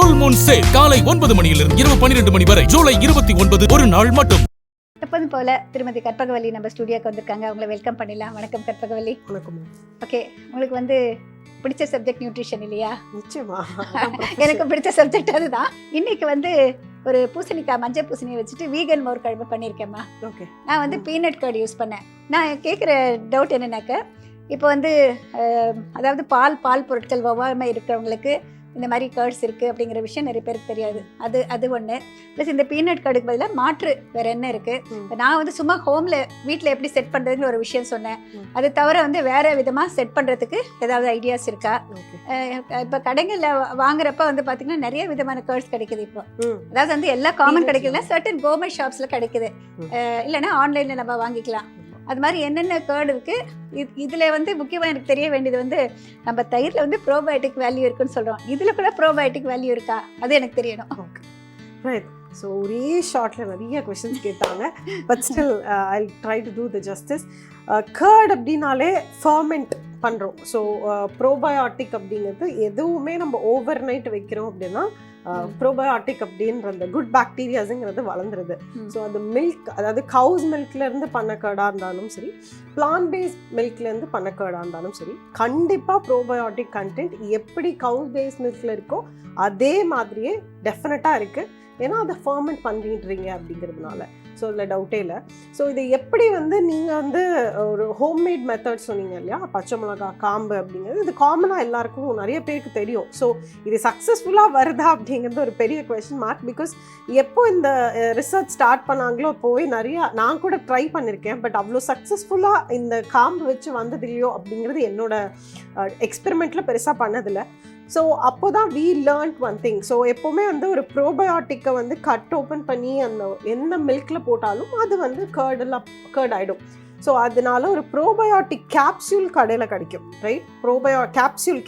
Full Moon sale காலை 9 மணியிலிருந்து இரவு 12 மணி வரை ஜூலை 29 ஒரு நாள் மட்டும். எப்போதும் போல திருமதி கற்பகவல்லி நம்ம ஸ்டுடியோக்கு வந்திருக்காங்க. அவங்களை வெல்கம் பண்ணிடலாம். வணக்கம் கற்பகவல்லி. வணக்கம். ஓகே, உங்களுக்கு வந்து பிடிச்ச சப்ஜெக்ட் நியூட்ரிஷன் இல்லையா? நிச்சயமா. எனக்கு பிடிச்ச சப்ஜெக்ட் அதுதான். இன்னைக்கு வந்து ஒரு பூசணிக்காய், மஞ்சள் பூசணியை வச்சுட்டு வீகன் மோர் குழம்பு பண்ணியிருக்கேம்மா. ஓகே. நான் வந்து பீனட் கர்ட் யூஸ் பண்ணேன். நான் கேட்குற டவுட் என்னன்னாக்க, இப்போ வந்து அதாவது பால் பொருட்கள் ஒவ்வாமை இருக்கிறவங்களுக்கு இந்த மாதிரி கர்ட்ஸ் இருக்குது அப்படிங்கிற விஷயம் நிறைய பேருக்கு தெரியாது. அது ஒன்று. ப்ளஸ் இந்த பீனட் கர்டுக்கு பதிலாக மாற்று வேறு என்ன இருக்குது. நான் வந்து சும்மா வீட்டில் எப்படி செட் பண்ணுறதுன்னு ஒரு விஷயம் சொன்னேன். அது தவிர வந்து வேறு விதமாக செட் பண்ணுறதுக்கு ஏதாவது ஐடியாஸ் இருக்கா? இப்போ கடைகளில் வாங்குறப்ப வந்து பார்த்திங்கன்னா நிறைய விதமான கர்ட்ஸ் கிடைக்குது. இப்போ அதாவது வந்து எல்லா காமன் கிடைக்கல, சர்டன் கவர்மெண்ட் ஷாப்ஸில் கிடைக்குது. இல்லைன்னா ஆன்லைனில் நம்ம வாங்கிக்கலாம். அது மாதிரி என்னென்ன கேர்டு இருக்குது. இதில் வந்து முக்கியமாக எனக்கு தெரிய வேண்டியது வந்து, நம்ம தயிரில் வந்து ப்ரோபயோட்டிக் வேல்யூ இருக்குன்னு சொல்கிறோம். இதில் கூட ப்ரோபயோட்டிக் வேல்யூ இருக்கா? அது எனக்கு தெரியணும். Okay, right. ஸோ ஒரே ஷார்ட்டில் நிறைய கொஷின்ஸ் கேட்டாங்க. But still I try to do the justice. Curd அப்படின்னாலே ஃபர்மெண்ட் பண்ணுறோம். ஸோ ப்ரோபயோட்டிக் அப்படிங்கிறது எதுவுமே நம்ம ஓவர் நைட் வைக்கிறோம் அப்படின்னா ப்ரோபயோட்டிக் அப்படின்ற அந்த குட் பாக்டீரியாஸுங்கிறது வளர்ந்துருது. ஸோ அது மில்க், அதாவது கவுஸ் மில்க்லேருந்து பண்ண கேர்டாக இருந்தாலும் சரி, பிளான்ட் பேஸ்ட் மில்க்லேருந்து பண்ண கேர்டாக இருந்தாலும் சரி, கண்டிப்பாக ப்ரோபயோட்டிக் கண்டென்ட் எப்படி கவுஸ் பேஸ்ட் மில்கில் இருக்கோ அதே மாதிரியே டெஃபினட்டாக இருக்குது. ஏன்னா அதை ஃபர்மெண்ட் பண்ணிடுறீங்க அப்படிங்கிறதுனால. ஸோ இதில் டவுட்டே இல்லை. ஸோ இதை எப்படி வந்து நீங்கள் வந்து ஒரு ஹோம்மேட் மெத்தட் சொன்னீங்க இல்லையா, பச்சை மிளகா காம்பு அப்படிங்கிறது, இது காமனாக எல்லாருக்கும் நிறைய பேருக்கு தெரியும். ஸோ இது சக்ஸஸ்ஃபுல்லாக வருதா அப்படிங்கிறது ஒரு பெரிய கொஸ்டின் மார்க். பிகாஸ் எப்போ இந்த ரிசர்ச் ஸ்டார்ட் பண்ணாங்களோ போய் நான் கூட ட்ரை பண்ணியிருக்கேன். பட் அவ்வளோ சக்ஸஸ்ஃபுல்லாக இந்த காம்பு வச்சு வந்தது இல்லையோ அப்படிங்கிறது என்னோட எக்ஸ்பெரிமெண்ட்டில் பெருசாக பண்ணதில்லை. ஸோ அப்போ தான் we learn one thing. So எப்போவுமே வந்து ஒரு ப்ரோபயோட்டிக்கை வந்து கட் ஓப்பன் பண்ணி அந்த எந்த மில்கில் போட்டாலும் அது வந்து கேர்ட் ஆகிடும். ஸோ அதனால ஒரு ப்ரோபயோட்டிக் கேப்சியூல் கடையில் கிடைக்கும், ரைட்? கேப்சியூல்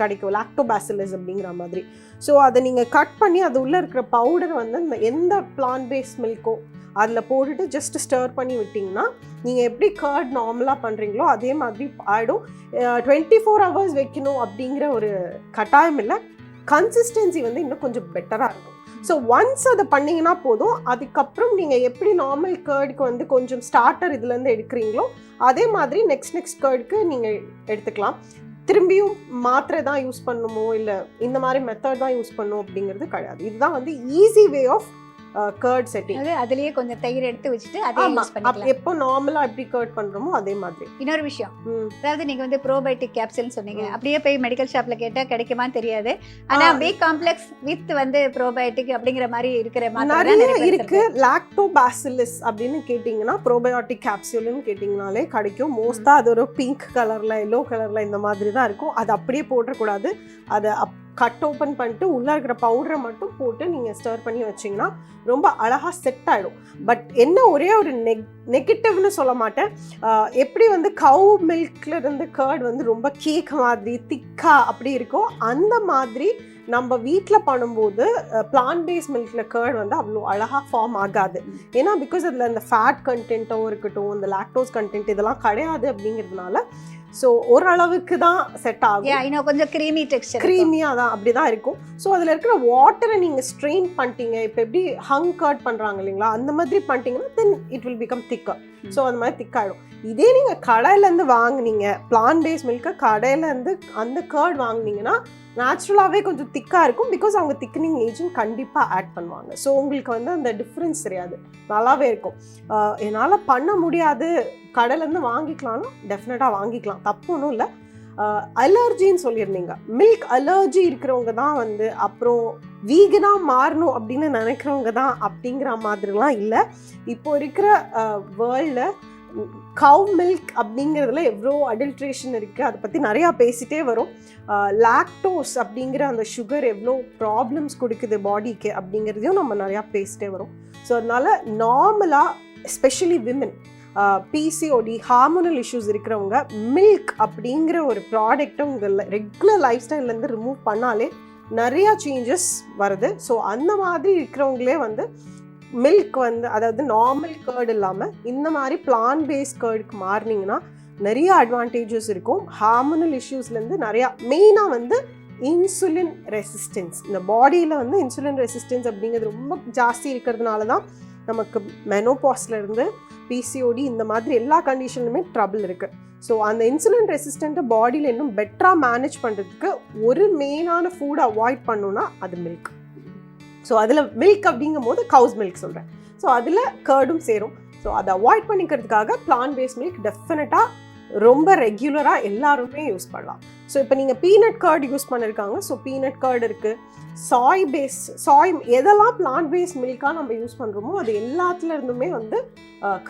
கிடைக்கும், லாக்டோபாசிலஸ் அப்படிங்கிற மாதிரி. ஸோ அதை நீங்கள் கட் பண்ணி அது உள்ளே இருக்கிற பவுடர் வந்து இந்த எந்த பிளான்ட் பேஸ்ட் மில்கோ அதில் போட்டுட்டு ஜஸ்ட் ஸ்டர் பண்ணி விட்டிங்கன்னா நீங்கள் எப்படி கர்ட் நார்மலாக பண்ணுறீங்களோ அதே மாதிரி ஆகிடும். 24 hours வைக்கணும் அப்படிங்கிற ஒரு கட்டாயம் இல்லை. கன்சிஸ்டன்சி வந்து இன்னும் கொஞ்சம் பெட்டராக இருக்கும். ஸோ ஒன்ஸ் அதை பண்ணிங்கன்னா போதும். அதுக்கப்புறம் நீங்கள் எப்படி நார்மல் கர்டுக்கு வந்து கொஞ்சம் ஸ்டார்டர் இதுலேருந்து எடுக்கிறீங்களோ அதே மாதிரி நெக்ஸ்ட் கர்டுக்கு நீங்கள் எடுத்துக்கலாம். திரும்பியும் மாத்திரை தான் யூஸ் பண்ணணுமோ இல்லை இந்த மாதிரி மெத்தட் தான் யூஸ் பண்ணணும் அப்படிங்கிறது கிடையாது. இதுதான் வந்து easy way of curd setting. அதுலயே கொஞ்சம் தயிர் எடுத்து வச்சுட்டு அதே யூஸ் பண்ணிக்கலாம். எப்போ நார்மலா எப்படி கர்ட் பண்றோமோ அதே மாதிரி. இன்னொரு விஷயம், அதாவது நீங்க வந்து ப்ரோபயோட்டிக் கேப்சூல் சொன்னீங்க. அப்படியே போய் மெடிக்கல் ஷாப்ல கேட்டா கிடைக்குமான்னு தெரியாது. ஆனா பி காம்ப்ளெக்ஸ் வித் வந்து ப்ரோபயோட்டிக் அப்படிங்கிற மாதிரி இருக்கிற மாதிரி நிறைய இருக்கு. லாக்டோபாசிலஸ் அப்படின்னு கேட்டிங்கன்னா ப்ரோபயோட்டிக் கேப்சூல்னு கேட்டிங்கனாலே கிடைக்கும். மோஸ்டா அது ஒரு பிங்க் கலர்ல, எல்லோ கலர்ல இந்த மாதிரி தான் இருக்கும். அது அப்படியே போடக்கூடாது. அதை கட் ஓப்பன் பண்ணிட்டு உள்ளே இருக்கிற பவுடரை மட்டும் போட்டு நீங்கள் ஸ்டர் பண்ணி வச்சிங்கன்னா ரொம்ப அழகாக செட் ஆகிடும். பட் என்ன ஒரே ஒரு நெகட்டிவ்னு சொல்ல மாட்டேன். எப்படி வந்து கவு மில்க்ல இருந்து கர்ட் வந்து ரொம்ப கேக் மாதிரி திக்காக அப்படி இருக்கோ அந்த மாதிரி நம்ம வீட்டில் பண்ணும்போது பிளான்ட் பேஸ்ட் மில்கில் கர்ட் வந்து அவ்வளோ அழகாக ஃபார்ம் ஆகாது. ஏன்னா பிகாஸ் அதில் இந்த ஃபேட் கண்டென்ட்டோ இருக்கட்டும், இந்த லாக்டோஸ் கண்டென்ட் இதெல்லாம் கிடையாது அப்படிங்கிறதுனால ஸோ ஓரளவுக்கு தான் செட் ஆகும். இன்னும் கொஞ்சம் க்ரீமி டெக்ஸ்சர், க்ரீமியாக தான் அப்படி தான் இருக்கும். ஸோ அதில் இருக்கிற வாட்டரை நீங்கள் ஸ்ட்ரெயின் பண்ணிட்டீங்க. இப்போ எப்படி ஹங் கர்ட் பண்ணுறாங்க இல்லைங்களா, அந்த மாதிரி பண்ணிட்டீங்கன்னா then it will become thicker. So அந்த மாதிரி திக்காகிடும். இதே நீங்கள் கடையிலேருந்து வாங்கினீங்க, பிளான்ட் பேஸ்ட் மில்கை கடையிலேருந்து அந்த கர்ட் வாங்கினீங்கன்னா நேச்சுரலாகவே கொஞ்சம் திக்காக இருக்கும். பிகாஸ் அவங்க திக்னிங் ஏஜென்ட் கண்டிப்பாக ஆட் பண்ணுவாங்க. ஸோ உங்களுக்கு வந்து அந்த டிஃப்ரென்ஸ் தெரியாது, நல்லாவே இருக்கும். என்னால் பண்ண முடியாது, கடையிலேருந்து வாங்கிக்கலாம்னா டெஃபினட்டாக வாங்கிக்கலாம், தப்பு ஒன்றும் இல்லை. அலர்ஜின்னு சொல்லியிருந்தீங்க, மில்க் அலர்ஜி இருக்கிறவங்க தான் வந்து அப்புறம் வீகனாக மாறணும் அப்படின்னு நினைக்கிறவங்க தான் அப்படிங்கிற மாதிரிலாம் இல்லை. இப்போ இருக்கிற வேர்ல்டில் கவ் மில்க் அப்படிங்கிறதுல எவ்வளோ அடல்ட்ரேஷன் இருக்குது, அதை பற்றி நிறையா பேசிகிட்டே வரும். லாக்டோஸ் அப்படிங்கிற அந்த சுகர் எவ்வளோ ப்ராப்ளம்ஸ் கொடுக்குது பாடிக்கு அப்படிங்கிறதையும் நம்ம நிறையா பேசிட்டே வரும். ஸோ அதனால் நார்மலாக especially women, PCOD, hormonal issues இருக்கிறவங்க மில்க் அப்படிங்கிற ஒரு ப்ராடக்டை உங்கள் ரெகுலர் லைஃப் ஸ்டைல்லேருந்து ரிமூவ் பண்ணாலே நிறையா சேஞ்சஸ் வருது. ஸோ அந்த மாதிரி இருக்கிறவங்களே வந்து மில்க் வந்து, அதாவது நார்மல் கர்ட் இல்லாமல் இந்த மாதிரி பிளான்ட் பேஸ்ட் கர்டுக்கு மாறினீங்கன்னா நிறைய அட்வான்டேஜஸ் இருக்கும். ஹார்மோனல் இஷ்யூஸ்லேருந்து நிறையா, மெயினாக வந்து இன்சுலின் ரெசிஸ்டன்ஸ். இந்த பாடியில் வந்து இன்சுலின் ரெசிஸ்டன்ஸ் அப்படிங்கிறது ரொம்ப ஜாஸ்தி இருக்கிறதுனால தான் நமக்கு மெனோபாஸ்ல இருந்து பிசிஓடி இந்த மாதிரி எல்லா கண்டிஷன்லுமே ட்ரபிள் இருக்குது. ஸோ அந்த இன்சுலின் ரெசிஸ்டண்ட்டை பாடியில் இன்னும் பெட்டராக மேனேஜ் பண்ணுறதுக்கு ஒரு மெயினான ஃபுட் அவாய்ட் பண்ணணும்னா அது மில்க். ஸோ அதில் மில்க் அப்படிங்கும் போது கவுஸ் மில்க் சொல்கிறேன். ஸோ அதில் கர்டும் சேரும். ஸோ அதை அவாய்ட் பண்ணிக்கிறதுக்காக பிளான்ட் பேஸ்ட் மில்க் டெஃபினட்டாக ரொம்ப ரெகுலராக எல்லாருமே யூஸ் பண்ணலாம். ஸோ இப்போ நீங்கள் பீனட் கர்ட் யூஸ் பண்ணியிருக்காங்க. ஸோ பீனட் கர்ட் இருக்குது, சாய் எதெல்லாம் பிளான்ட் பேஸ்ட் மில்காக நம்ம யூஸ் பண்ணுறோமோ அது எல்லாத்துல இருந்துமே வந்து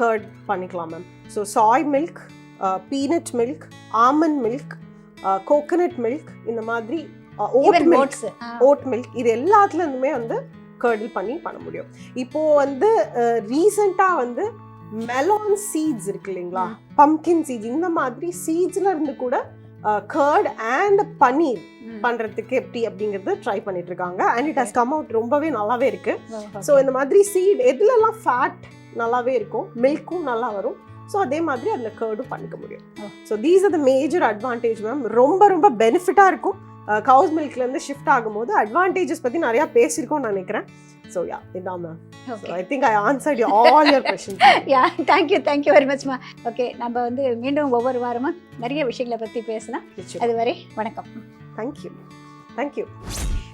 கர்ட் பண்ணிக்கலாம் ma'am. So Sai milk, peanut milk, almond milk, coconut milk, இந்த மாதிரி ஓட் மில்க், இது எல்லாத்துல இருந்துமே வந்து கர்டில் பண்ண முடியும். இப்போ வந்து ரீசெண்டாக வந்து மெலான் சீட்ஸ் இருக்கு இல்லைங்களா, பம்கின் சீட்ஸ், இந்த மாதிரி சீட்ஸ்ல இருந்து கூட கர்ட் அண்ட் பன்னீர் பண்றதுக்கு எப்படி அப்படிங்கறது ட்ரை பண்ணிட்டு இருக்காங்க. And it has come out ரொம்பவே நல்லாவே இருக்கு. ஸோ இந்த மாதிரி சீட் எதுலலாம் ஃபேட் நல்லாவே இருக்கும், மில்க்கும் நல்லா வரும். ஸோ அதே மாதிரி அதில் கர்டும் பண்ணிக்க முடியும். So these are the major advantage ma'am. ரொம்ப ரொம்ப பெனிஃபிட்டாக இருக்கும். கவுஸ் மில்க்லேருந்து ஷிஃப்ட் ஆகும்போது அட்வான்டேஜஸ் பற்றி நிறையா பேசியிருக்கோம்னு நினைக்கிறேன். ஸோ யா, இதான் ma'am. I think I answered all your questions. Ya, thank you very மச்மா. ஓகே, நம்ம வந்து மீண்டும் ஒவ்வொரு வாரமும் நிறைய விஷயங்களை பற்றி பேசலாம். அதுவரை வணக்கம். தேங்க்யூ.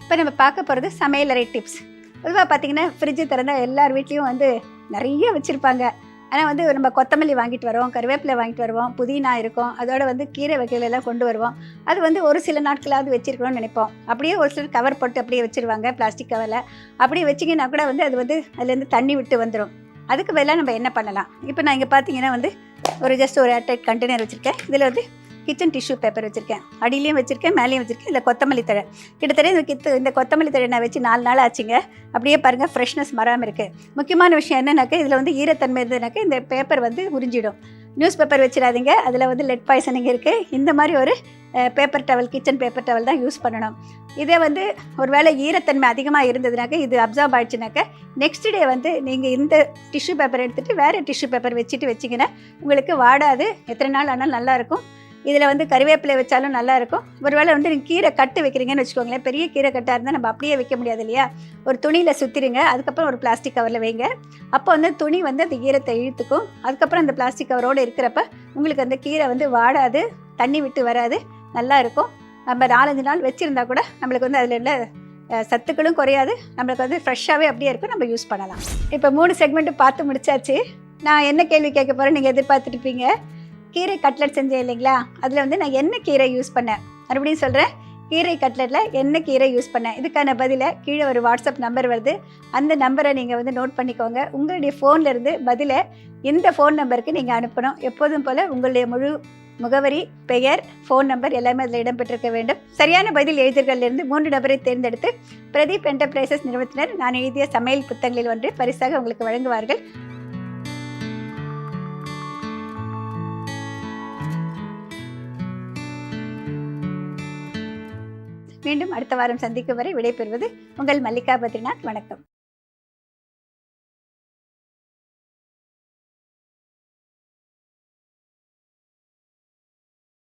இப்போ நம்ம பார்க்க போகிறது சமையலறை டிப்ஸ். பொதுவாக பார்த்தீங்கன்னா ஃப்ரிட்ஜு திறந்தால் எல்லார் வீட்லேயும் வந்து நிறைய வச்சுருப்பாங்க. ஆனால் வந்து நம்ம கொத்தமல்லி வாங்கிட்டு வருவோம், கருவேப்பிலை வாங்கிட்டு வருவோம், புதினா இருக்கும், அதோட வந்து கீரை வகைகள் எல்லாம் கொண்டு வருவோம். அது வந்து ஒரு சில நாட்களாவது வச்சிருக்கணும்னு நினைப்போம். அப்படியே ஒரு சிலர் கவர் போட்டு அப்படியே வச்சுருவாங்க, பிளாஸ்டிக் கவரில். அப்படியே வச்சிங்கன்னா கூட வந்து அது வந்து அதுலேருந்து தண்ணி விட்டு வந்துடும். அதுக்கு பதிலாக நம்ம என்ன பண்ணலாம்? இப்போ நான் இங்கே பார்த்தீங்கன்னா வந்து ஜஸ்ட் ஒரு ஏர்டைட் கண்டெய்னர் வச்சுருக்கேன். இதில் வந்து கிச்சன் டிஷ்யூ பேப்பர் வச்சுருக்கேன், அடியிலையும் வச்சுருக்கேன், மேலேயும் வச்சுருக்கேன். இதில் கொத்தமல்லி தழை, கிட்டத்தட்ட இந்த கொத்தமல்லி தழை நான் வச்சு 4 நாள் ஆச்சுங்க. அப்படியே பாருங்கள், ஃப்ரெஷ்னஸ் மறாமல் இருக்குது. முக்கியமான விஷயம் என்னன்னாக்கா, இதில் வந்து ஈரத்தன்மை இருந்ததுனாக்கா இந்த பேப்பர் வந்து உறிஞ்சிடும். நியூஸ் பேப்பர் வச்சிடாதீங்க, அதில் வந்து லெட் பாய்சனிங் இருக்குது. இந்த மாதிரி ஒரு paper towel, kitchen paper towel தான் யூஸ் பண்ணணும். இதே வந்து ஒரு வேளை ஈரத்தன்மை அதிகமாக இருந்ததுனாக்கா, இது அப்சர்வ் ஆகிடுச்சுனாக்கா நெக்ஸ்ட் டே வந்து நீங்கள் இந்த டிஷ்யூ பேப்பர் எடுத்துகிட்டு வேறு டிஷ்யூ பேப்பர் வச்சுட்டிங்கன்னா உங்களுக்கு வாடாது, எத்தனை நாள் ஆனாலும் நல்லாயிருக்கும். இதில் வந்து கறிவேப்பிலை வச்சாலும் நல்லாயிருக்கும். ஒருவேளை வந்து நீங்கள் கீரை கட்டு வைக்கிறீங்கன்னு வச்சுக்கோங்களேன், பெரிய கீரை கட்டாக இருந்தால் நம்ம அப்படியே வைக்க முடியாது இல்லையா, ஒரு துணியில் சுற்றிடுங்க, அதுக்கப்புறம் ஒரு பிளாஸ்டிக் கவரில் வைங்க. அப்போ வந்து துணி வந்து அந்த ஈரத்தை இழுத்துக்கும். அதுக்கப்புறம் அந்த பிளாஸ்டிக் கவரோடு இருக்கிறப்ப உங்களுக்கு அந்த கீரை வந்து வாடாது, தண்ணி விட்டு வராது, நல்லா இருக்கும். நம்ம 4-5 நாள் வச்சுருந்தா கூட நம்மளுக்கு வந்து அதில் உள்ள சத்துக்களும் குறையாது, நம்மளுக்கு வந்து ஃப்ரெஷ்ஷாகவே அப்படியே இருக்கும், நம்ம யூஸ் பண்ணலாம். இப்போ 3 செக்மெண்ட்டு பார்த்து முடிச்சாச்சு. நான் என்ன கேள்வி கேட்க போகிறேன் நீங்கள் எதிர்பார்த்துருப்பீங்க. கீரை கட்லெட் செஞ்சேன் இல்லைங்களா, அதில் வந்து நான் என்ன கீரை யூஸ் பண்ணேன், மறுபடியும் சொல்கிறேன். கீரை கட்லெட்டில் என்ன கீரை யூஸ் பண்ணேன், இதுக்கான பதிலை கீழே ஒரு வாட்ஸ்அப் நம்பர் வருது, அந்த நம்பரை நீங்கள் வந்து நோட் பண்ணிக்கோங்க. உங்களுடைய ஃபோன்லேருந்து பதிலை இந்த ஃபோன் நம்பருக்கு நீங்கள் அனுப்பணும். எப்போதும் போல் உங்களுடைய முழு முகவரி, பெயர், ஃபோன் நம்பர் எல்லாமே அதில் இடம்பெற்றிருக்க வேண்டும். சரியான பதில் எழுதியவர்களிலிருந்து 3 நபரை தேர்ந்தெடுத்து பிரதீப் என்டர்பிரைசஸ் நிறுவனத்தினர் நான் எழுதிய சமையல் புத்தகங்களில் ஒன்று பரிசாக உங்களுக்கு வழங்குவார்கள். மீண்டும் அடுத்த வாரம் சந்திக்கும் வரை விடைபெறுவது உங்கள் மல்லிகா பத்ரிநாத். வணக்கம்.